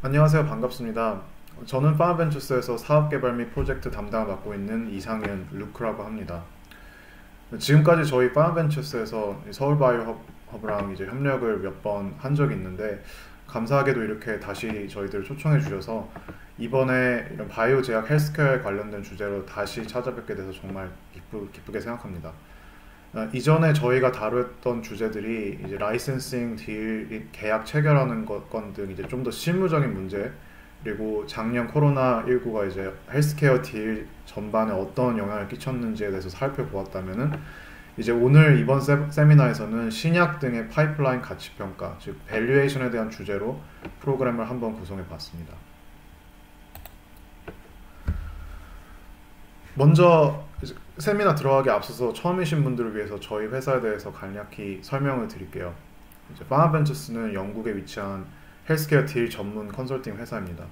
안녕하세요. 반갑습니다. 저는 파마벤처스에서 사업개발 및 프로젝트 담당을 맡고 있는 이상현 루크라고 합니다. 지금까지 저희 파마벤처스에서 서울바이오허브랑 이제 협력을 몇 번 한 적이 있는데, 감사하게도 이렇게 다시 저희들을 초청해 주셔서 이번에 이런 바이오 제약 헬스케어에 관련된 주제로 다시 찾아뵙게 돼서 정말 기쁘게 생각합니다. 이전에 저희가 다뤘던 주제들이 이제 라이센싱 딜, 계약 체결하는 건 등 이제 좀 더 실무적인 문제, 그리고 작년 코로나19가 이제 헬스케어 딜 전반에 어떤 영향을 끼쳤는지에 대해서 살펴보았다면은, 이제 오늘 이번 세미나에서는 신약 등의 파이프라인 가치 평가, 즉 밸류에이션에 대한 주제로 프로그램을 한번 구성해 봤습니다. 먼저 세미나 들어가기 앞서서 처음이신 분들을 위해서 저희 회사에 대해서 간략히 설명을 드릴게요. 이제 파마벤처스는 영국에 위치한 헬스케어 딜 전문 컨설팅 회사입니다.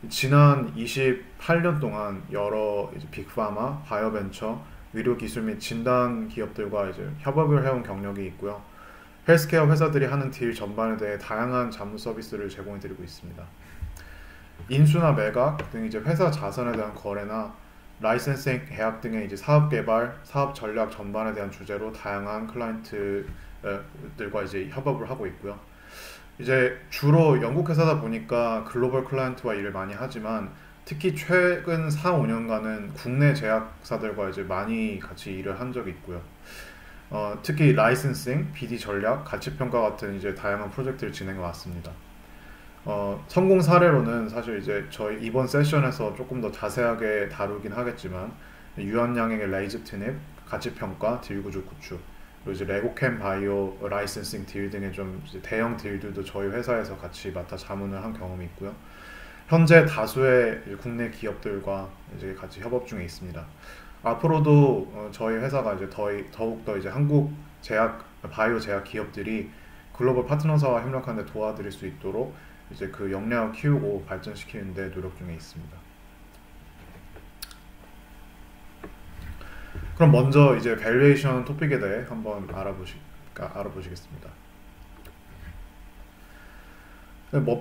지난 28년 동안 여러 이제 빅파마, 바이오벤처, 의료기술 및 진단 기업들과 이제 협업을 해온 경력이 있고요. 헬스케어 회사들이 하는 딜 전반에 대해 다양한 자문 서비스를 제공해드리고 있습니다. 인수나 매각 등 이제 회사 자산에 대한 거래나 라이센싱 계약 등의 이제 사업 개발, 사업 전략 전반에 대한 주제로 다양한 클라이언트들과 이제 협업을 하고 있고요. 이제 주로 영국 회사다 보니까 글로벌 클라이언트와 일을 많이 하지만, 특히 최근 4, 5년간은 국내 제약사들과 이제 많이 같이 일을 한 적이 있고요. 특히 라이센싱, BD 전략, 가치 평가 같은 이제 다양한 프로젝트를 진행해 왔습니다. 성공 사례로는 사실 이제 저희 이번 세션에서 조금 더 자세하게 다루긴 하겠지만, 유한양행의 레이즈트닙, 가치평가, 딜 구조 구축, 그리고 이제 레고캠 바이오 라이센싱 딜 등의 좀 이제 대형 딜들도 저희 회사에서 같이 맡아 자문을 한 경험이 있고요. 현재 다수의 국내 기업들과 이제 같이 협업 중에 있습니다. 앞으로도 저희 회사가 이제 더욱더 이제 한국 제약, 바이오 제약 기업들이 글로벌 파트너사와 협력하는 데 도와드릴 수 있도록 이제 그 역량을 키우고 발전시키는 데 노력 중에 있습니다. 그럼 먼저 이제 밸류에이션 토픽에 대해 한번 알아보시겠습니다.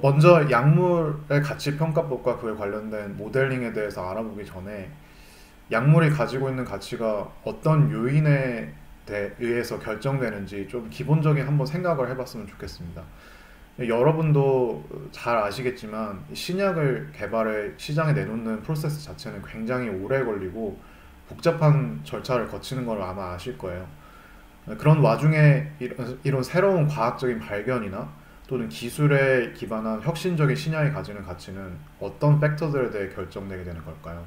먼저 약물의 가치 평가법과 그에 관련된 모델링에 대해서 알아보기 전에, 약물이 가지고 있는 가치가 어떤 요인에 의해서 결정되는지 좀 기본적인 한번 생각을 해봤으면 좋겠습니다. 여러분도 잘 아시겠지만 신약을 개발해 시장에 내놓는 프로세스 자체는 굉장히 오래 걸리고 복잡한 절차를 거치는 걸 아마 아실 거예요. 그런 와중에 이런 새로운 과학적인 발견이나 또는 기술에 기반한 혁신적인 신약이 가지는 가치는 어떤 팩터들에 대해 결정되게 되는 걸까요?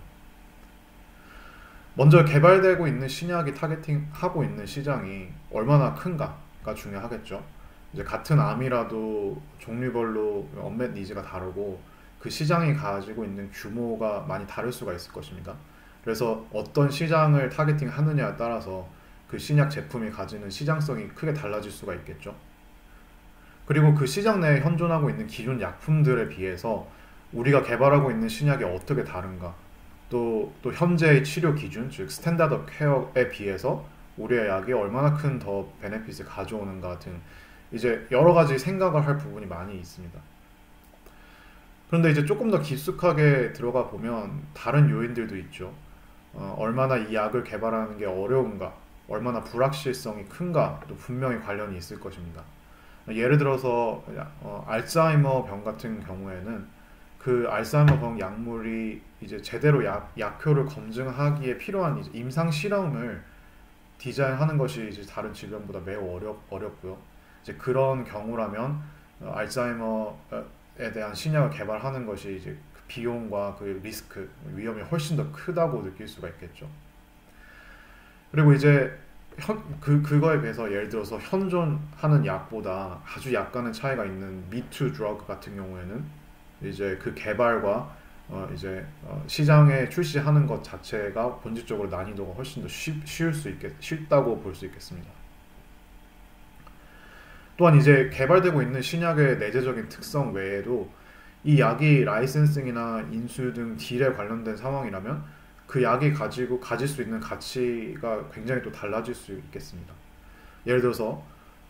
먼저 개발되고 있는 신약이 타겟팅하고 있는 시장이 얼마나 큰가가 중요하겠죠. 이제 같은 암이라도 종류별로 언맷 니즈가 다르고 그 시장이 가지고 있는 규모가 많이 다를 수가 있을 것입니다. 그래서 어떤 시장을 타겟팅하느냐에 따라서 그 신약 제품이 가지는 시장성이 크게 달라질 수가 있겠죠. 그리고 그 시장 내에 현존하고 있는 기존 약품들에 비해서 우리가 개발하고 있는 신약이 어떻게 다른가, 또 현재의 치료 기준, 즉 스탠다드 오브 케어에 비해서 우리의 약이 얼마나 큰 더 베네핏을 가져오는가 등 이제 여러 가지 생각을 할 부분이 많이 있습니다. 그런데 이제 조금 더 깊숙하게 들어가 보면 다른 요인들도 있죠. 얼마나 이 약을 개발하는 게 어려운가, 얼마나 불확실성이 큰가도 분명히 관련이 있을 것입니다. 예를 들어서 알츠하이머 병 같은 경우에는 그 알츠하이머 병 약물이 이제 제대로 약효를 검증하기에 필요한 이제 임상 실험을 디자인하는 것이 이제 다른 질병보다 매우 어렵고요. 이제 그런 경우라면 알츠하이머에 대한 신약을 개발하는 것이 이제 그 비용과 그 리스크, 위험이 훨씬 더 크다고 느낄 수가 있겠죠. 그리고 이제 그거에 비해서 예를 들어서 현존하는 약보다 아주 약간의 차이가 있는 me-too drug 같은 경우에는 이제 그 개발과 시장에 출시하는 것 자체가 본질적으로 난이도가 훨씬 더 쉽다고 볼 수 있겠습니다. 또한 이제 개발되고 있는 신약의 내재적인 특성 외에도 이 약이 라이센싱이나 인수 등 딜에 관련된 상황이라면 그 약이 가질 수 있는 가치가 굉장히 또 달라질 수 있겠습니다. 예를 들어서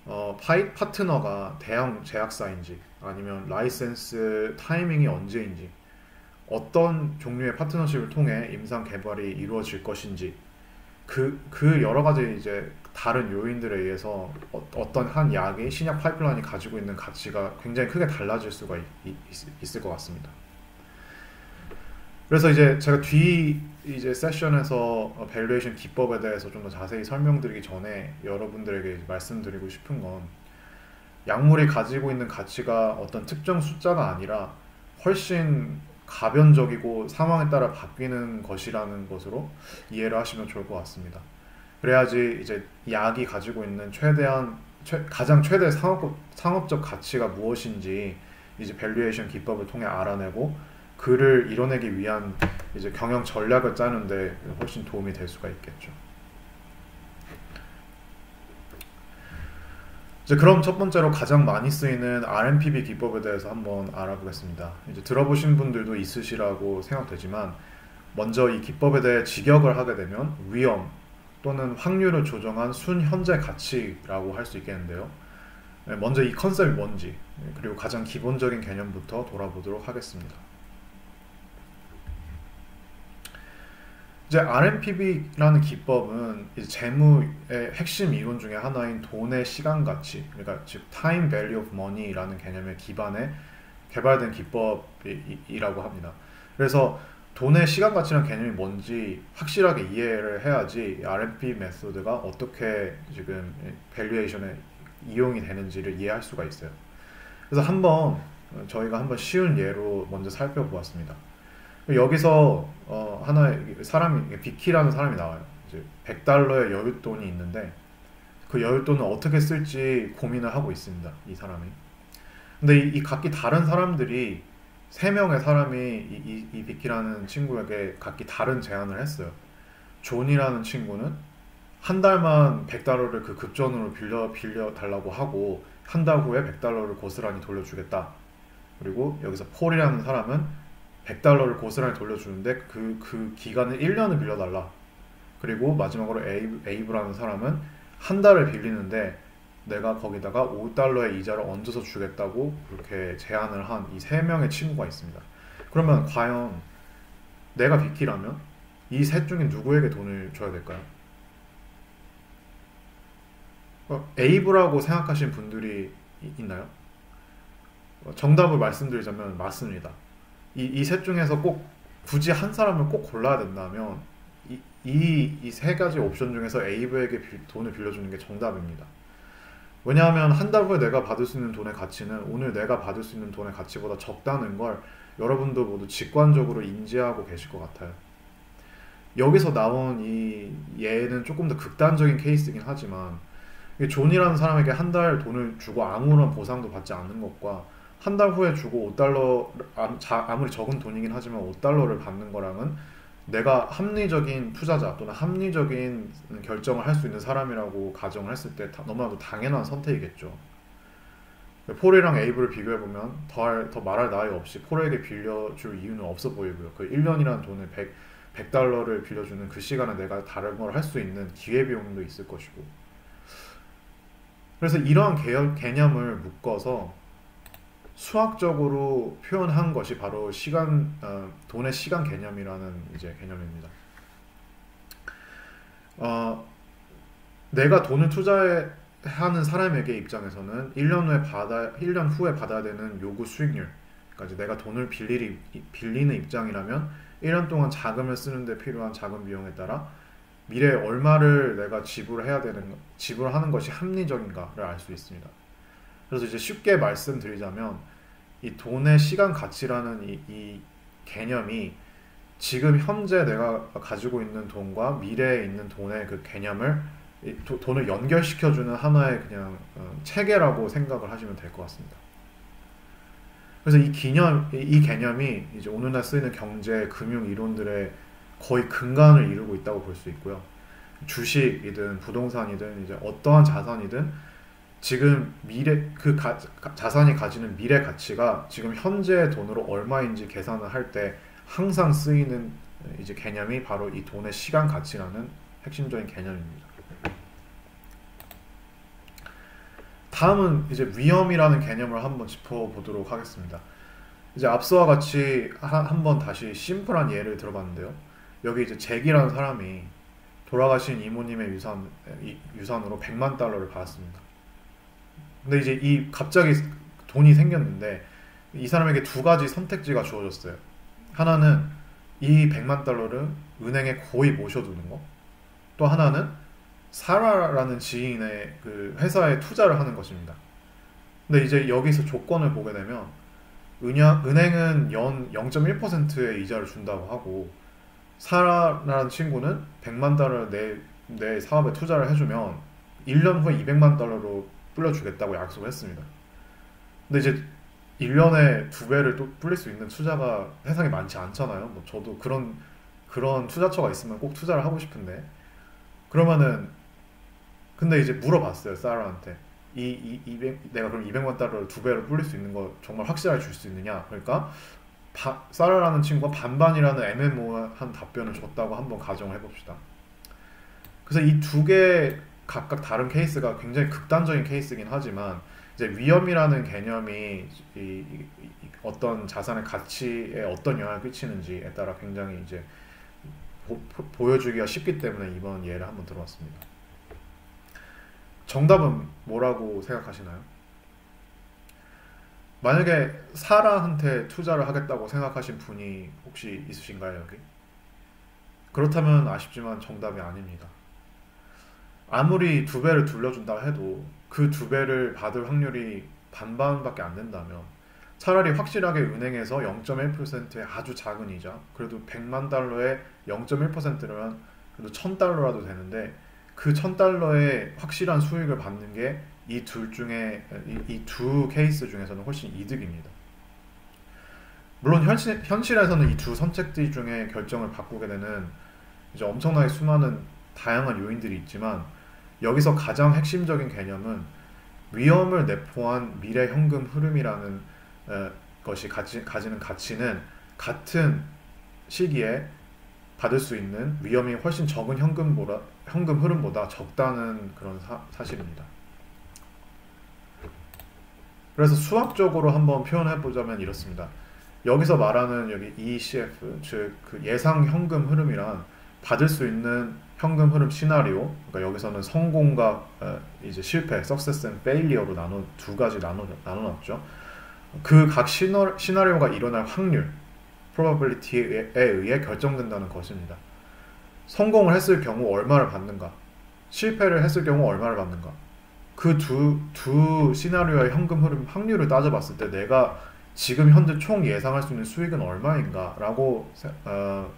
파트너가 대형 제약사인지 아니면 라이센스 타이밍이 언제인지 어떤 종류의 파트너십을 통해 임상 개발이 이루어질 것인지 그 여러 가지 이제 다른 요인들에 의해서 어떤 한 약의 신약 파이프라인이 가지고 있는 가치가 굉장히 크게 달라질 수가 있을 것 같습니다. 그래서 이제 제가 뒤 이제 세션에서 밸류에이션 기법에 대해서 좀 더 자세히 설명드리기 전에 여러분들에게 말씀드리고 싶은 건 약물이 가지고 있는 가치가 어떤 특정 숫자가 아니라 훨씬 가변적이고 상황에 따라 바뀌는 것이라는 것으로 이해를 하시면 좋을 것 같습니다. 그래야지 이제 약이 가지고 있는 가장 최대 상업적 가치가 무엇인지 이제 밸류에이션 기법을 통해 알아내고 그를 이뤄내기 위한 이제 경영 전략을 짜는데 훨씬 도움이 될 수가 있겠죠. 이제 그럼 첫 번째로 가장 많이 쓰이는 RMPB 기법에 대해서 한번 알아보겠습니다. 이제 들어보신 분들도 있으시라고 생각되지만 먼저 이 기법에 대해 직역을 하게 되면 위험 또는 확률을 조정한 순현재 가치라고 할 수 있겠는데요. 먼저 이 컨셉이 뭔지 그리고 가장 기본적인 개념부터 돌아보도록 하겠습니다. 이제 RMPB라는 기법은 이제 재무의 핵심 이론 중에 하나인 돈의 시간 가치, 그러니까 즉 Time Value of Money라는 개념에 기반해 개발된 기법이라고 합니다. 그래서 돈의 시간 가치라는 개념이 뭔지 확실하게 이해를 해야지 RMP 메소드가 어떻게 지금 밸류에이션에 이용이 되는지를 이해할 수가 있어요. 그래서 저희가 한번 쉬운 예로 먼저 살펴보았습니다. 여기서 하나의 사람이 비키라는 사람이 나와요. 이제 $100의 여윳돈이 있는데 그 여윳돈을 어떻게 쓸지 고민을 하고 있습니다. 이 사람이. 근데 이 각기 다른 사람들이 3명의 사람이 이 비키라는 친구에게 각기 다른 제안을 했어요. 존이라는 친구는 한 달만 $100를 그 급전으로 빌려 달라고 하고 한 달 후에 $100를 고스란히 돌려주겠다. 그리고 여기서 폴이라는 사람은 $100를 고스란히 돌려주는데 그 기간을 1년을 빌려달라. 그리고 마지막으로 에이브라는 사람은 한 달을 빌리는데 내가 거기다가 $5의 이자를 얹어서 주겠다고 그렇게 제안을 한 이 3명의 친구가 있습니다. 그러면 과연 내가 비키라면 이 셋 중에 누구에게 돈을 줘야 될까요? 에이브라고 생각하시는 분들이 있나요? 정답을 말씀드리자면 맞습니다. 이 셋 중에서 꼭 굳이 한 사람을 꼭 골라야 된다면 이 세 가지 옵션 중에서 에이브에게 돈을 빌려주는 게 정답입니다. 왜냐하면 한 달 후에 내가 받을 수 있는 돈의 가치는 오늘 내가 받을 수 있는 돈의 가치보다 적다는 걸 여러분도 모두 직관적으로 인지하고 계실 것 같아요. 여기서 나온 이 예는 조금 더 극단적인 케이스이긴 하지만 존이라는 사람에게 한 달 돈을 주고 아무런 보상도 받지 않는 것과 한 달 후에 주고 $5, 아무리 적은 돈이긴 하지만 $5를 받는 거랑은 내가 합리적인 투자자 또는 합리적인 결정을 할 수 있는 사람이라고 가정을 했을 때 너무나도 당연한 선택이겠죠. 폴이랑 에이브를 비교해보면 더 말할 나위 없이 폴에게 빌려줄 이유는 없어 보이고요. 그 1년이라는 돈을 $100를 빌려주는 그 시간에 내가 다른 걸 할 수 있는 기회비용도 있을 것이고, 그래서 이러한 개념을 묶어서 수학적으로 표현한 것이 바로 돈의 시간 개념이라는 이제 개념입니다. 내가 돈을 투자하는 사람에게 입장에서는 1년 후에 받아야 되는 요구 수익률, 그러니까 내가 돈을 빌리는 입장이라면 1년 동안 자금을 쓰는데 필요한 자금 비용에 따라 미래에 얼마를 내가 지불하는 것이 합리적인가를 알 수 있습니다. 그래서 이제 쉽게 말씀드리자면 이 돈의 시간 가치라는 이 개념이 지금 현재 내가 가지고 있는 돈과 미래에 있는 돈의 그 개념을 돈을 연결시켜주는 하나의 그냥 체계라고 생각을 하시면 될 것 같습니다. 그래서 이 개념이 이제 오늘날 쓰이는 경제, 금융 이론들의 거의 근간을 이루고 있다고 볼 수 있고요. 주식이든 부동산이든 이제 어떠한 자산이든 지금 자산이 가지는 미래 가치가 지금 현재 돈으로 얼마인지 계산을 할 때 항상 쓰이는 이제 개념이 바로 이 돈의 시간 가치라는 핵심적인 개념입니다. 다음은 이제 위험이라는 개념을 한번 짚어보도록 하겠습니다. 이제 앞서와 같이 한번 다시 심플한 예를 들어봤는데요. 여기 이제 잭이라는 사람이 돌아가신 이모님의 유산으로 100만 달러를 받았습니다. 근데 이제 갑자기 돈이 생겼는데 이 사람에게 두 가지 선택지가 주어졌어요. 하나는 이 100만 달러를 은행에 고이 모셔두는 거. 또 하나는 사라라는 지인의 그 회사에 투자를 하는 것입니다. 근데 이제 여기서 조건을 보게 되면 은행은 연 0.1%의 이자를 준다고 하고 사라라는 친구는 100만 달러를 내 사업에 투자를 해주면 1년 후에 200만 달러로 불려주겠다고 약속을 했습니다. 근데 이제 1년에 두 배를 또 불릴 수 있는 투자가 세상에 많지 않잖아요. 뭐 저도 그런 투자처가 있으면 꼭 투자를 하고 싶은데 그러면은 근데 이제 물어봤어요 사라한테 내가 그럼 200만 달러를 두 배로 불릴 수 있는 거 정말 확실하게 줄 수 있느냐. 그러니까 사라라는 친구가 반반이라는 애매모호한 답변을 줬다고 한번 가정을 해봅시다. 그래서 이 두 개 각각 다른 케이스가 굉장히 극단적인 케이스이긴 하지만 이제 위험이라는 개념이 어떤 자산의 가치에 어떤 영향을 끼치는지에 따라 굉장히 이제 보여주기가 쉽기 때문에 이번 예를 한번 들어봤습니다. 정답은 뭐라고 생각하시나요? 만약에 사라한테 투자를 하겠다고 생각하신 분이 혹시 있으신가요, 여기? 그렇다면 아쉽지만 정답이 아닙니다. 아무리 두 배를 돌려준다 해도 그 두 배를 받을 확률이 반반밖에 안 된다면 차라리 확실하게 은행에서 0.1%의 아주 작은 이자, 그래도 100만 달러에 0.1%면 그래도 1000달러라도 되는데 그 1000달러의 확실한 수익을 받는 게 이 두 케이스 중에서는 훨씬 이득입니다. 물론 현실에서는 이 두 선택지 중에 결정을 바꾸게 되는 이제 엄청나게 수많은 다양한 요인들이 있지만 여기서 가장 핵심적인 개념은 위험을 내포한 미래 현금 흐름이라는 것이 가지는 가치는 같은 시기에 받을 수 있는 위험이 훨씬 적은 현금 흐름보다 적다는 그런 사실입니다. 그래서 수학적으로 한번 표현해 보자면 이렇습니다. 여기서 말하는 여기 ECF, 즉 그 예상 현금 흐름이란 받을 수 있는 현금 흐름 시나리오, 그러니까 여기서는 성공과 이제 실패, success and failure로 두 가지 나눠놨죠. 그 각 시나리오가 일어날 확률, probability에 의해 결정된다는 것입니다. 성공을 했을 경우 얼마를 받는가, 실패를 했을 경우 얼마를 받는가. 그 두 시나리오의 현금 흐름 확률을 따져봤을 때 내가 지금 현재 총 예상할 수 있는 수익은 얼마인가 라고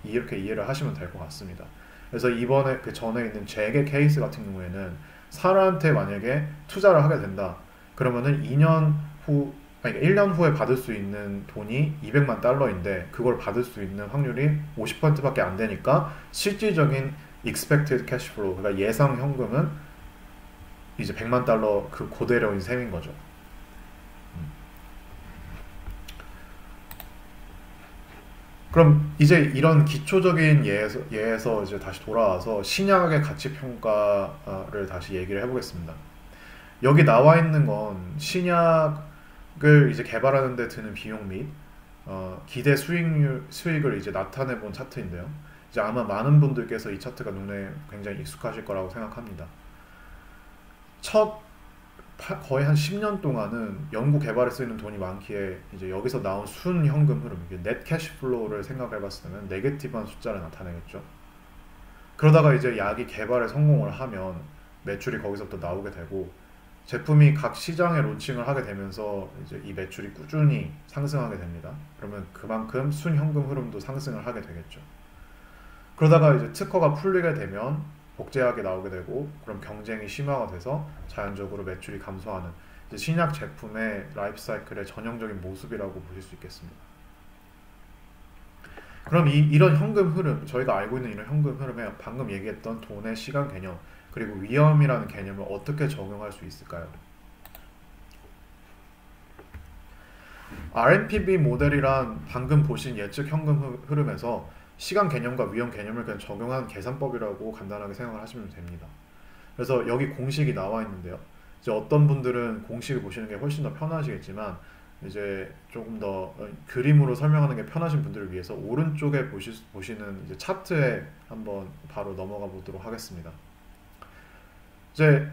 이렇게 이해를 하시면 될 것 같습니다. 그래서 이번에 그 전에 있는 잭의 케이스 같은 경우에는 사라한테 만약에 투자를 하게 된다 그러면은 1년 후에 받을 수 있는 돈이 200만 달러인데 그걸 받을 수 있는 확률이 50%밖에 안 되니까 실질적인 expected cash flow, 그러니까 예상 현금은 이제 100만 달러 그 그대로인 셈인 거죠. 그럼 이제 이런 기초적인 예에서 이제 다시 돌아와서 신약의 가치 평가를 다시 얘기를 해보겠습니다. 여기 나와 있는 건 신약을 이제 개발하는 데 드는 비용 및 기대 수익을 이제 나타내 본 차트인데요. 이제 아마 많은 분들께서 이 차트가 눈에 굉장히 익숙하실 거라고 생각합니다. 거의 한 10년 동안은 연구 개발에 쓰이는 돈이 많기에 이제 여기서 나온 순 현금 흐름, 넷 캐시 플로우를 생각해 봤을 때는 네게티브한 숫자를 나타내겠죠. 그러다가 이제 약이 개발에 성공을 하면 매출이 거기서부터 나오게 되고 제품이 각 시장에 론칭을 하게 되면서 이제 이 매출이 꾸준히 상승하게 됩니다. 그러면 그만큼 순 현금 흐름도 상승을 하게 되겠죠. 그러다가 이제 특허가 풀리게 되면 복제약이 나오게 되고 그럼 경쟁이 심화가 돼서 자연적으로 매출이 감소하는 이제 신약 제품의 라이프 사이클의 전형적인 모습이라고 보실 수 있겠습니다. 그럼 이런 현금 흐름, 저희가 알고 있는 이런 현금 흐름에 방금 얘기했던 돈의 시간 개념 그리고 위험이라는 개념을 어떻게 적용할 수 있을까요? RNPV 모델이란 방금 보신 예측 현금 흐름에서 시간 개념과 위험 개념을 그냥 적용한 계산법이라고 간단하게 생각을 하시면 됩니다. 그래서 여기 공식이 나와 있는데요. 이제 어떤 분들은 공식을 보시는 게 훨씬 더 편하시겠지만 이제 조금 더 그림으로 설명하는 게 편하신 분들을 위해서 오른쪽에 보시는 이제 차트에 한번 바로 넘어가 보도록 하겠습니다. 이제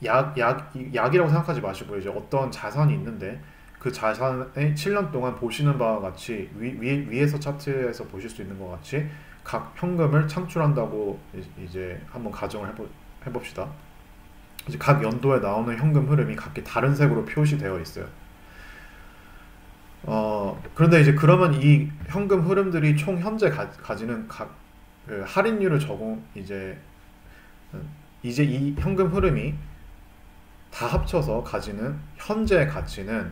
약이라고 생각하지 마시고 이제 어떤 자산이 있는데 그 자산에 7년 동안 보시는 바와 같이 위에서 차트에서 보실 수 있는 것 같이 각 현금을 창출한다고 이제 한번 가정을 해봅시다. 이제 각 연도에 나오는 현금 흐름이 각기 다른 색으로 표시되어 있어요. 그런데 이제 그러면 이 현금 흐름들이 총 현재 가지는 각 그 할인율을 이제 이 현금 흐름이 다 합쳐서 가지는 현재 가치는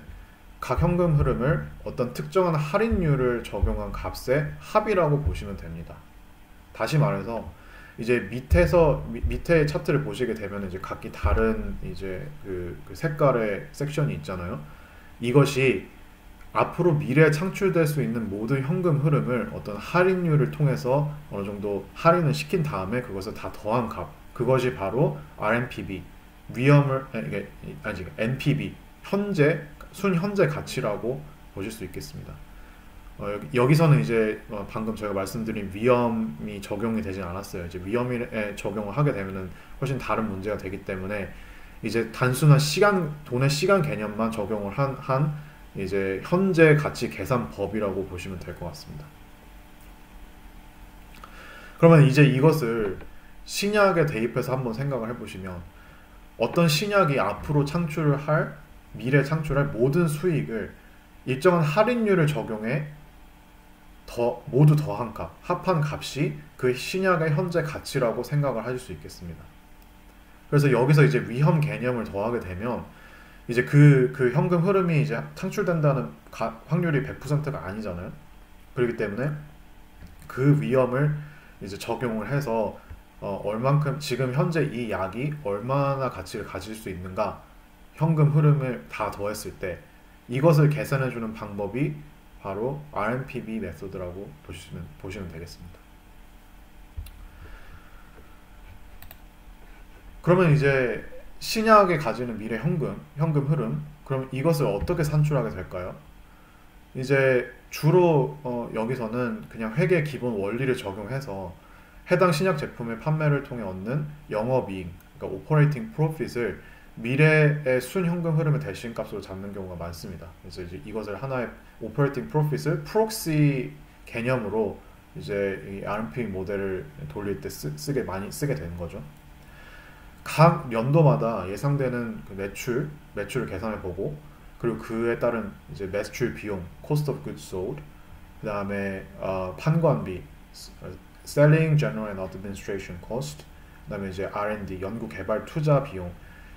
각 현금 흐름을 어떤 특정한 할인율을 적용한 값의 합이라고 보시면 됩니다. 다시 말해서 이제 밑에 차트를 보시게 되면 이제 각기 다른 이제 그 색깔의 섹션이 있잖아요. 이것이 앞으로 미래에 창출될 수 있는 모든 현금 흐름을 어떤 할인율을 통해서 어느 정도 할인을 시킨 다음에 그것을 다 더한 값, 그것이 바로 RNPV, NPV, 순현재 가치라고 보실 수 있겠습니다. 여기서는 이제 방금 제가 말씀드린 위험이 적용이 되진 않았어요. 이제 위험에 적용을 하게 되면은 훨씬 다른 문제가 되기 때문에 이제 단순한 돈의 시간 개념만 적용을 한 이제 현재 가치 계산법이라고 보시면 될 것 같습니다. 그러면 이제 이것을 신약에 대입해서 한번 생각을 해보시면 어떤 신약이 앞으로 미래 창출할 모든 수익을 일정한 할인율을 적용해 모두 더한 값, 합한 값이 그 신약의 현재 가치라고 생각을 하실 수 있겠습니다. 그래서 여기서 이제 위험 개념을 더하게 되면 이제 그 현금 흐름이 이제 창출된다는 확률이 100%가 아니잖아요. 그렇기 때문에 그 위험을 이제 적용을 해서 얼만큼 지금 현재 이 약이 얼마나 가치를 가질 수 있는가 현금 흐름을 다 더했을 때 이것을 계산해주는 방법이 바로 RNPV 메소드라고 보시면 되겠습니다. 그러면 이제 신약이 가지는 미래 현금 흐름, 그럼 이것을 어떻게 산출하게 될까요? 이제 주로 여기서는 그냥 회계 기본 원리를 적용해서 해당 신약 제품의 판매를 통해 얻는 영업이익, 그러니까 오퍼레이팅 프로핏을 미래의 순현금 흐름의 대신값으로 잡는 경우가 많습니다. 그래서 이제 이것을 하나의 오퍼레이팅 프로핏을 프록시 개념으로 이제 이 RNP 모델을 돌릴 때 많이 쓰게 되는 거죠. 각 연도마다 예상되는 그 매출을 계산해 보고 그리고 그에 따른 이제 매출 비용, cost of goods sold, 그 다음에 판관비, selling, general and administration cost, 그 다음에 이제 R&D, 연구 개발 투자 비용,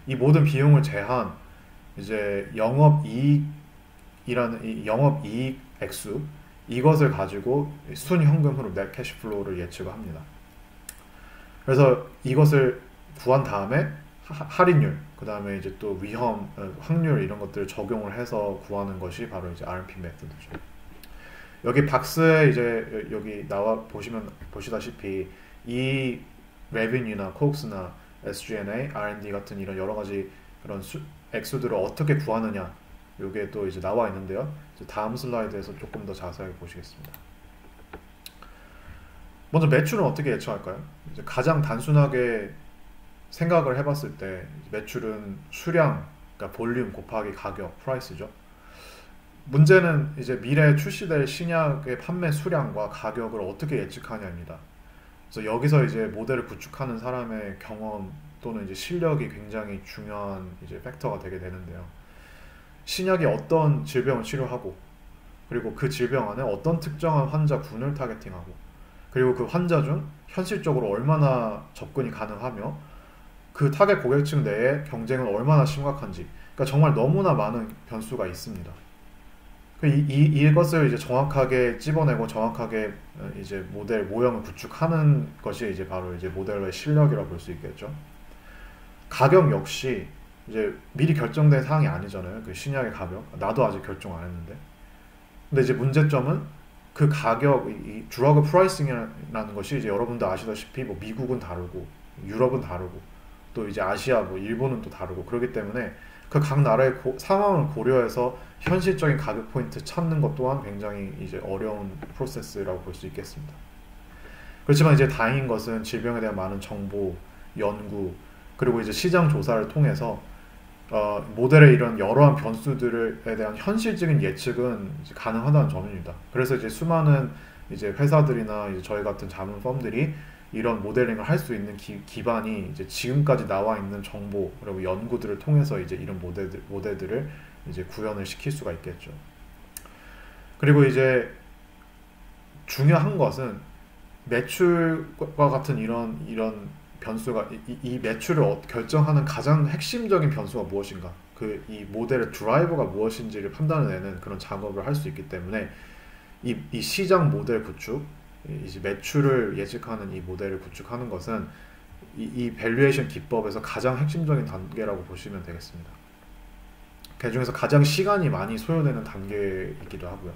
이 모든 비용을 제한 이제 영업이익 액수 이것을 가지고 순현금 흐름, net cash flow를 예측을 합니다. 그래서 이것을 구한 다음에 할인율, 그 다음에 이제 또 위험, 확률 이런 것들을 적용을 해서 구하는 것이 바로 이제 RNP 메소드죠. 여기 박스에 이제 여기 보시다시피 이 revenue나 COGS나 SG&A, R&D 같은 이런 여러 가지 그런 액수들을 어떻게 구하느냐 이게 또 이제 나와 있는데요. 이제 다음 슬라이드에서 조금 더 자세하게 보시겠습니다. 먼저 매출은 어떻게 예측할까요? 이제 가장 단순하게 생각을 해봤을 때 매출은 수량, 그러니까 볼륨 곱하기 가격, 프라이스죠. 문제는 이제 미래에 출시될 신약의 판매 수량과 가격을 어떻게 예측하냐입니다. 그래서 여기서 이제 모델을 구축하는 사람의 경험 또는 이제 실력이 굉장히 중요한 이제 팩터가 되게 되는데요. 신약이 어떤 질병을 치료하고 그리고 그 질병 안에 어떤 특정한 환자군을 타겟팅하고 그리고 그 환자 중 현실적으로 얼마나 접근이 가능하며 그 타겟 고객층 내에 경쟁은 얼마나 심각한지, 그러니까 정말 너무나 많은 변수가 있습니다. 이것을 이제 정확하게 찝어내고 정확하게 이제 모델 모형을 구축하는 것이 이제 바로 이제 모델러의 실력이라고 볼 수 있겠죠. 가격 역시 이제 미리 결정된 사항이 아니잖아요. 그 신약의 가격, 나도 아직 결정 안 했는데. 근데 이제 문제점은 그 가격, 이 드러그 프라이싱이라는 것이 이제 여러분도 아시다시피 뭐 미국은 다르고 유럽은 다르고 또 이제 아시아 뭐 일본은 또 다르고 그렇기 때문에 그 각 나라의 상황을 고려해서 현실적인 가격 포인트 찾는 것 또한 굉장히 이제 어려운 프로세스라고 볼 수 있겠습니다. 그렇지만 이제 다행인 것은 질병에 대한 많은 정보, 연구, 그리고 이제 시장 조사를 통해서 모델의 이런 여러한 변수들에 대한 현실적인 예측은 이제 가능하다는 점입니다. 그래서 이제 수많은 이제 회사들이나 이제 저희 같은 자문 펌들이 이런 모델링을 할 수 있는 기반이 이제 지금까지 나와 있는 정보 그리고 연구들을 통해서 이제 이런 모델들을 이제 구현을 시킬 수가 있겠죠. 그리고 이제 중요한 것은 매출과 같은 이런 변수가 이 매출을 결정하는 가장 핵심적인 변수가 무엇인가, 그 이 모델의 드라이버가 무엇인지를 판단해내는 그런 작업을 할 수 있기 때문에 이 시장 모델 구축, 이제 매출을 예측하는 이 모델을 구축하는 것은 이 밸류에이션 기법에서 가장 핵심적인 단계라고 보시면 되겠습니다. 그 중에서 가장 시간이 많이 소요되는 단계이기도 하고요.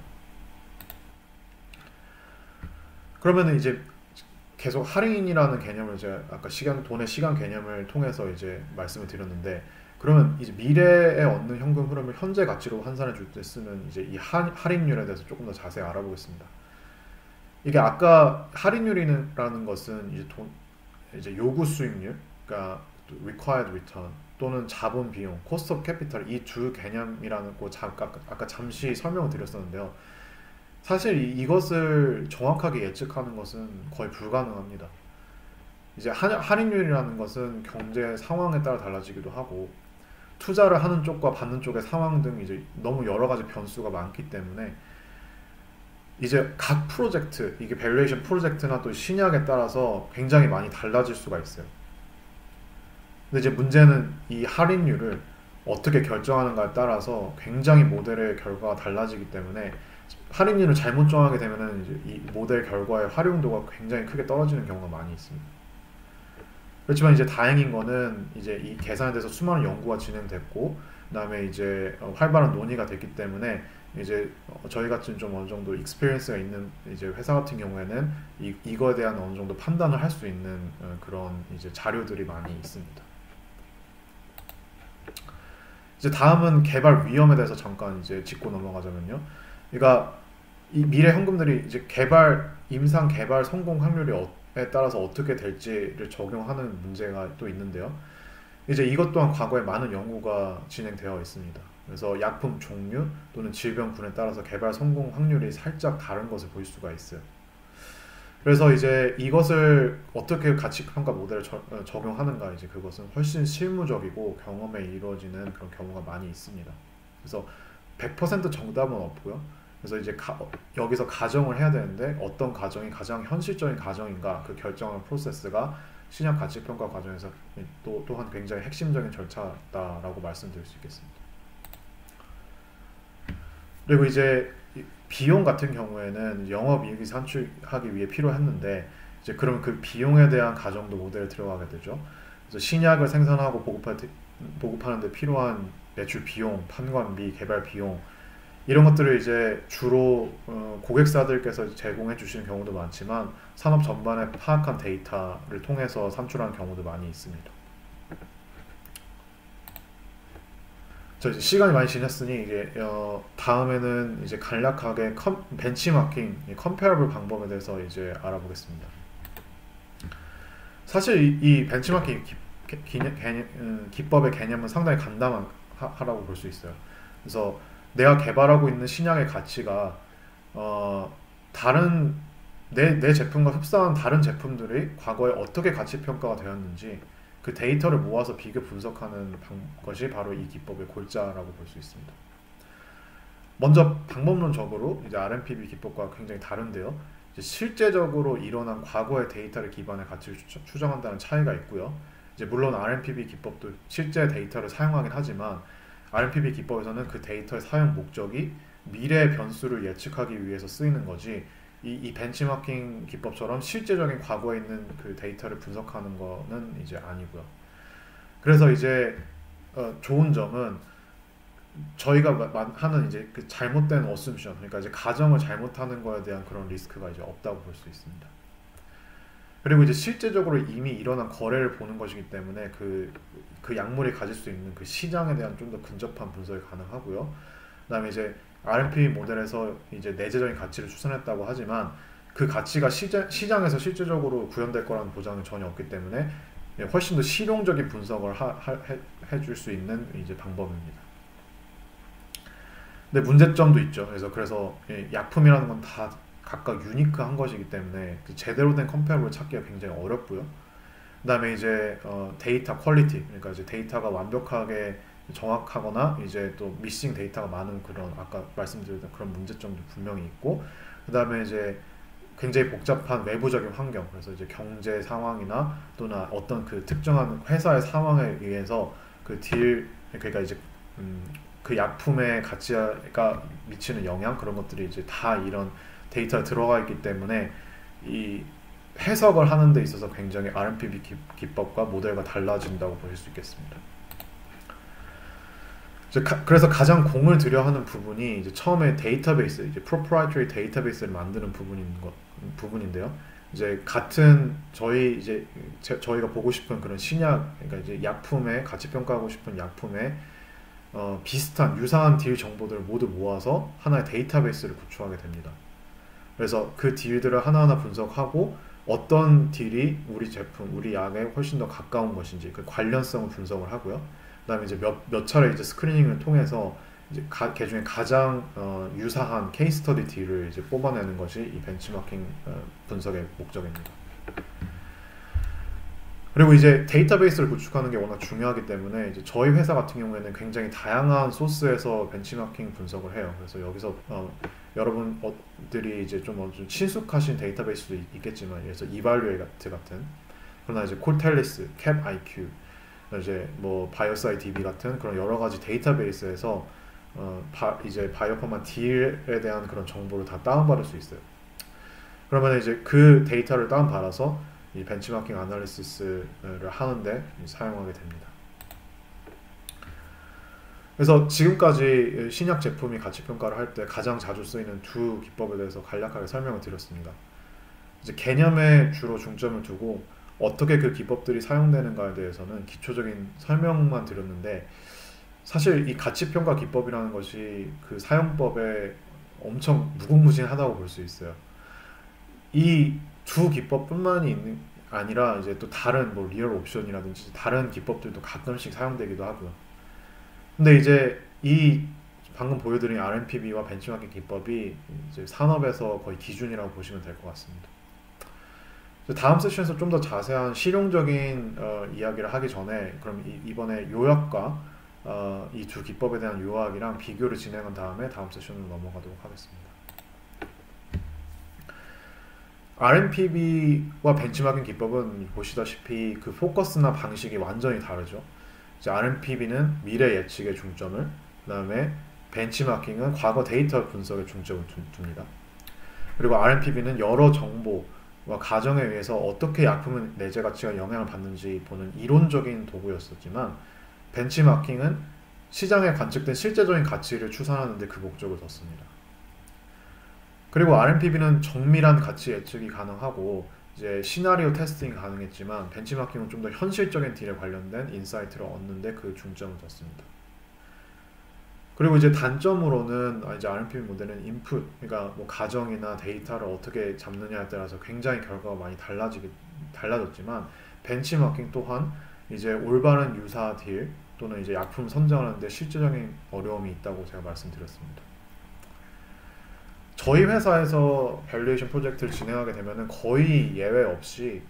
그러면은 이제 계속 할인이라는 개념을 제가 아까 돈의 시간 개념을 통해서 이제 말씀을 드렸는데, 그러면 이제 미래에 얻는 현금 흐름을 현재 가치로 환산해 줄 때 쓰는 이제 이 할인율에 대해서 조금 더 자세히 알아보겠습니다. 이게 아까 할인율이라는 것은 이제 요구 수익률, 그러니까 required return 또는 자본 비용, cost of capital, 이 두 개념이라는 거 아까 잠시 설명을 드렸었는데요. 사실 이것을 정확하게 예측하는 것은 거의 불가능합니다. 이제 할인율이라는 것은 경제 상황에 따라 달라지기도 하고, 투자를 하는 쪽과 받는 쪽의 상황 등 이제 너무 여러 가지 변수가 많기 때문에 이제 각 프로젝트, 이게 밸류에이션 프로젝트나 또 신약에 따라서 굉장히 많이 달라질 수가 있어요. 근데 이제 문제는 이 할인율을 어떻게 결정하는가에 따라서 굉장히 모델의 결과가 달라지기 때문에 할인율을 잘못 정하게 되면은 이제 이 모델 결과의 활용도가 굉장히 크게 떨어지는 경우가 많이 있습니다. 그렇지만 이제 다행인 거는 이제 이 계산에 대해서 수많은 연구가 진행됐고, 그다음에 이제 활발한 논의가 됐기 때문에 이제 저희 같은 좀 어느 정도 익스피리언스가 있는 이제 회사 같은 경우에는 이거에 대한 어느 정도 판단을 할 수 있는 그런 이제 자료들이 많이 있습니다. 이제 다음은 개발 위험에 대해서 잠깐 이제 짚고 넘어가자면요. 그러니까 이 미래 현금들이 이제 임상 개발 성공 확률에 따라서 어떻게 될지를 적용하는 문제가 또 있는데요. 이제 이것 또한 과거에 많은 연구가 진행되어 있습니다. 그래서 약품 종류 또는 질병군에 따라서 개발 성공 확률이 살짝 다른 것을 볼 수가 있어요. 그래서 이제 이것을 어떻게 가치평가 모델을 적용하는가, 이제 그것은 훨씬 실무적이고 경험에 이루어지는 그런 경우가 많이 있습니다. 그래서 100% 정답은 없고요. 그래서 이제 여기서 가정을 해야 되는데 어떤 가정이 가장 현실적인 가정인가, 그 결정하는 프로세스가 신약 가치평가 과정에서 또한 굉장히 핵심적인 절차다라고 말씀드릴 수 있겠습니다. 그리고 이제 비용 같은 경우에는 영업이익이 산출하기 위해 필요했는데, 이제 그럼 그 비용에 대한 가정도 모델에 들어가게 되죠. 그래서 신약을 생산하고 보급하는 데 필요한 매출 비용, 판관비, 개발 비용, 이런 것들을 이제 주로 고객사들께서 제공해 주시는 경우도 많지만 산업 전반에 파악한 데이터를 통해서 산출하는 경우도 많이 있습니다. 저 이제 시간이 많이 지났으니 이제 다음에는 이제 간략하게 벤치마킹, 컴페어블 방법에 대해서 이제 알아보겠습니다. 사실 이 벤치마킹 기법의 개념은 상당히 간단하라고 볼 수 있어요. 그래서 내가 개발하고 있는 신약의 가치가 다른 내 제품과 흡사한 다른 제품들이 과거에 어떻게 가치 평가가 되었는지 그 데이터를 모아서 비교 분석하는 것이 바로 이 기법의 골자라고 볼 수 있습니다. 먼저 방법론적으로 이제 RMPB 기법과 굉장히 다른데요. 이제 실제적으로 일어난 과거의 데이터를 기반에 가치를 추정한다는 차이가 있고요. 이제 물론 RMPB 기법도 실제 데이터를 사용하긴 하지만 RMPB 기법에서는 그 데이터의 사용 목적이 미래의 변수를 예측하기 위해서 쓰이는 거지, 이 벤치마킹 기법처럼 실제적인 과거에 있는 그 데이터를 분석하는 거는 이제 아니고요. 그래서 이제 좋은 점은 저희가 하는 이제 그 잘못된 어쌔션, 그러니까 이제 가정을 잘못하는 거에 대한 그런 리스크가 이제 없다고 볼 수 있습니다. 그리고 이제 실제적으로 이미 일어난 거래를 보는 것이기 때문에 그 약물이 가질 수 있는 그 시장에 대한 좀 더 근접한 분석이 가능하고요. 그다음에 이제 RNP 모델에서 이제 내재적인 가치를 추산했다고 하지만 그 가치가 시장에서 실제적으로 구현될 거라는 보장은 전혀 없기 때문에 훨씬 더 실용적인 분석을 해줄 수 있는 이제 방법입니다. 근데 문제점도 있죠. 그래서 약품이라는 건 다 각각 유니크한 것이기 때문에 그 제대로 된 컴페어블을 찾기가 굉장히 어렵고요. 그다음에 이제 데이터 퀄리티, 그러니까 이제 데이터가 완벽하게 정확하거나 이제 또 미싱 데이터가 많은 그런 아까 말씀드렸던 그런 문제점도 분명히 있고, 그다음에 이제 굉장히 복잡한 외부적인 환경, 그래서 이제 경제 상황이나 또는 어떤 그 특정한 회사의 상황에 의해서 그러니까 이제 그 약품의 가치가 미치는 영향, 그런 것들이 이제 다 이런 데이터에 들어가 있기 때문에 이 해석을 하는 데 있어서 굉장히 RNPV 기법과 모델과 달라진다고 보실 수 있겠습니다. 그래서 가장 공을 들여 하는 부분이 이제 처음에 데이터베이스, 이제 proprietary 데이터베이스를 만드는 부분인데요. 이제 같은 저희가 보고 싶은 그런 신약, 그러니까 이제 약품의 가치 평가하고 싶은 약품의 비슷한 유사한 딜 정보들을 모두 모아서 하나의 데이터베이스를 구축하게 됩니다. 그래서 그 딜들을 하나하나 분석하고 어떤 딜이 우리 제품, 우리 약에 훨씬 더 가까운 것인지 그 관련성을 분석을 하고요. 그다음에 이제 몇 차례 이제 스크리닝을 통해서 이제 그 중에 가장 유사한 케이스 스터디 딜을 이제 뽑아내는 것이 이 벤치마킹 분석의 목적입니다. 그리고 이제 데이터베이스를 구축하는 게 워낙 중요하기 때문에 이제 저희 회사 같은 경우에는 굉장히 다양한 소스에서 벤치마킹 분석을 해요. 그래서 여기서 여러분들이 이제 좀 친숙하신 데이터베이스도 있겠지만, 그래서 이발루에이트 같은, 그러나 이제 콜텔리스, 캡IQ, 이제 뭐 바이오사이 DB 같은 그런 여러 가지 데이터베이스에서 이제 바이오파마 딜에 대한 그런 정보를 다 다운받을 수 있어요. 그러면 이제 그 데이터를 다운받아서 이 벤치마킹 아날리시스를 하는데 사용하게 됩니다. 그래서 지금까지 신약 제품이 가치 평가를 할 때 가장 자주 쓰이는 두 기법에 대해서 간략하게 설명을 드렸습니다. 이제 개념에 주로 중점을 두고 어떻게 그 기법들이 사용되는가에 대해서는 기초적인 설명만 드렸는데, 사실 이 가치 평가 기법이라는 것이 그 사용법에 엄청 무궁무진하다고 볼 수 있어요. 이 두 기법뿐만이 아니라 이제 또 다른 뭐 리얼 옵션이라든지 다른 기법들도 가끔씩 사용되기도 하고요. 근데 이제 이 방금 보여드린 RNPV와 벤치마킹 기법이 이제 산업에서 거의 기준이라고 보시면 될 것 같습니다. 다음 세션에서 좀 더 자세한 실용적인 이야기를 하기 전에 그럼 이번에 요약과 이 두 기법에 대한 요약이랑 비교를 진행한 다음에 다음 세션으로 넘어가도록 하겠습니다. RNPV와 벤치마킹 기법은 보시다시피 그 포커스나 방식이 완전히 다르죠. 이제 RNPV는 미래 예측에 중점을, 그 다음에 벤치마킹은 과거 데이터 분석에 중점을 둡니다. 그리고 RNPV는 여러 정보와 가정에 의해서 어떻게 약품의 내재 가치가 영향을 받는지 보는 이론적인 도구였었지만, 벤치마킹은 시장에 관측된 실제적인 가치를 추산하는 데 그 목적을 뒀습니다. 그리고 RNPV는 정밀한 가치 예측이 가능하고 이제 시나리오 테스팅이 가능했지만, 벤치마킹은 좀 더 현실적인 딜에 관련된 인사이트를 얻는 데 그 중점을 뒀습니다. 그리고 이제 단점으로는 이제 RNPV 모델은 인풋, 그러니까 뭐 가정이나 데이터를 어떻게 잡느냐에 따라서 굉장히 결과가 많이 달라졌지만, 벤치마킹 또한 이제 올바른 유사 딜 또는 이제 약품 선정하는데 실질적인 어려움이 있다고 제가 말씀드렸습니다. 저희 회사에서 밸류에이션 프로젝트를 진행하게 되면 거의 예외 없이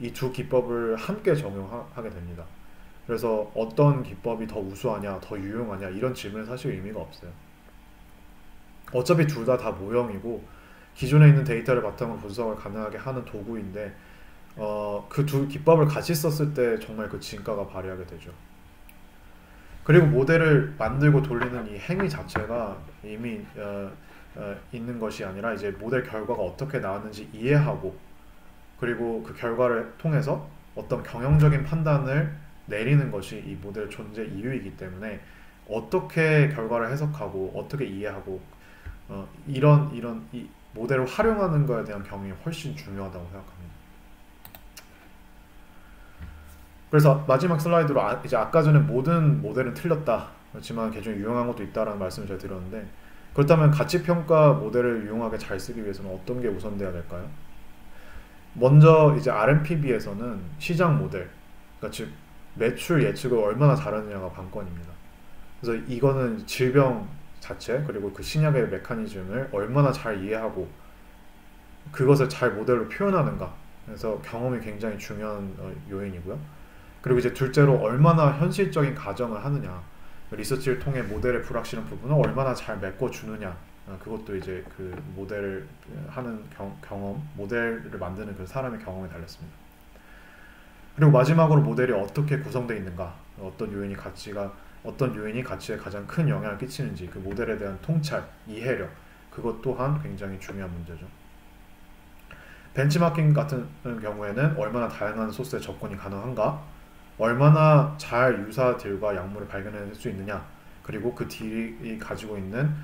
이 두 기법을 함께 적용하게 됩니다. 그래서 어떤 기법이 더 우수하냐, 더 유용하냐 이런 질문은 사실 의미가 없어요. 어차피 둘 다 모형이고 기존에 있는 데이터를 바탕으로 분석을 가능하게 하는 도구인데 그 두 기법을 같이 썼을 때 정말 그 진가가 발휘하게 되죠. 그리고 모델을 만들고 돌리는 이 행위 자체가 이미 있는 것이 아니라 이제 모델 결과가 어떻게 나왔는지 이해하고, 그리고 그 결과를 통해서 어떤 경영적인 판단을 내리는 것이 이 모델 존재 이유이기 때문에 어떻게 결과를 해석하고 어떻게 이해하고 이런 이 모델을 활용하는 것에 대한 경험이 훨씬 중요하다고 생각합니다. 그래서 마지막 슬라이드로 이제 아까 전에 모든 모델은 틀렸다. 그렇지만 개중에 유용한 것도 있다라는 말씀을 제가 드렸는데 그렇다면 가치평가 모델을 유용하게 잘 쓰기 위해서는 어떤 게 우선돼야 될까요? 먼저 이제 RMPB에서는 시장 모델, 그러니까 즉 매출 예측을 얼마나 잘하느냐가 관건입니다. 그래서 이거는 질병 자체 그리고 그 신약의 메커니즘을 얼마나 잘 이해하고 그것을 잘 모델로 표현하는가. 그래서 경험이 굉장히 중요한 요인이고요. 그리고 이제 둘째로 얼마나 현실적인 가정을 하느냐. 리서치를 통해 모델의 불확실한 부분을 얼마나 잘 메꿔주느냐. 그것도 이제 그 모델을 하는 경험, 모델을 만드는 그 사람의 경험에 달렸습니다. 그리고 마지막으로 모델이 어떻게 구성되어 있는가, 어떤 요인이 가치에 가장 큰 영향을 끼치는지 그 모델에 대한 통찰, 이해력, 그것 또한 굉장히 중요한 문제죠. 벤치마킹 같은 경우에는 얼마나 다양한 소스에 접근이 가능한가, 얼마나 잘 유사 딜과 약물을 발견할 수 있느냐, 그리고 그 딜이 가지고 있는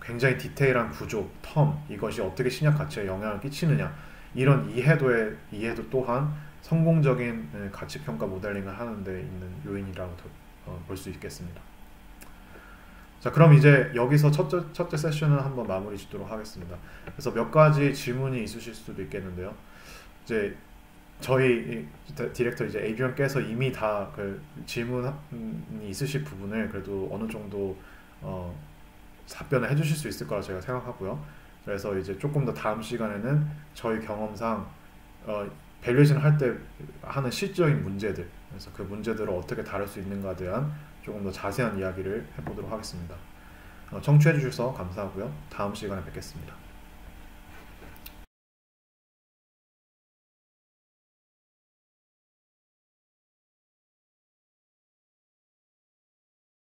굉장히 디테일한 구조, 텀, 이것이 어떻게 신약 가치에 영향을 끼치느냐, 이런 이해도 또한 성공적인 가치평가 모델링을 하는 데 있는 요인이라고 볼 수 있겠습니다. 자, 그럼 이제 여기서 첫째 세션을 한번 마무리 짓도록 하겠습니다. 그래서 몇 가지 질문이 있으실 수도 있겠는데요. 이제 저희 디렉터 이제 에이비언께서 이미 다 그 질문이 있으실 부분을 그래도 어느 정도 답변을 해주실 수 있을 거라 제가 생각하고요. 그래서 이제 조금 더 다음 시간에는 저희 경험상 밸류에이션 할 때 하는 실질적인 문제들, 그래서 그 문제들을 어떻게 다룰 수 있는가에 대한 조금 더 자세한 이야기를 해보도록 하겠습니다. 청취해 주셔서 감사하고요. 다음 시간에 뵙겠습니다.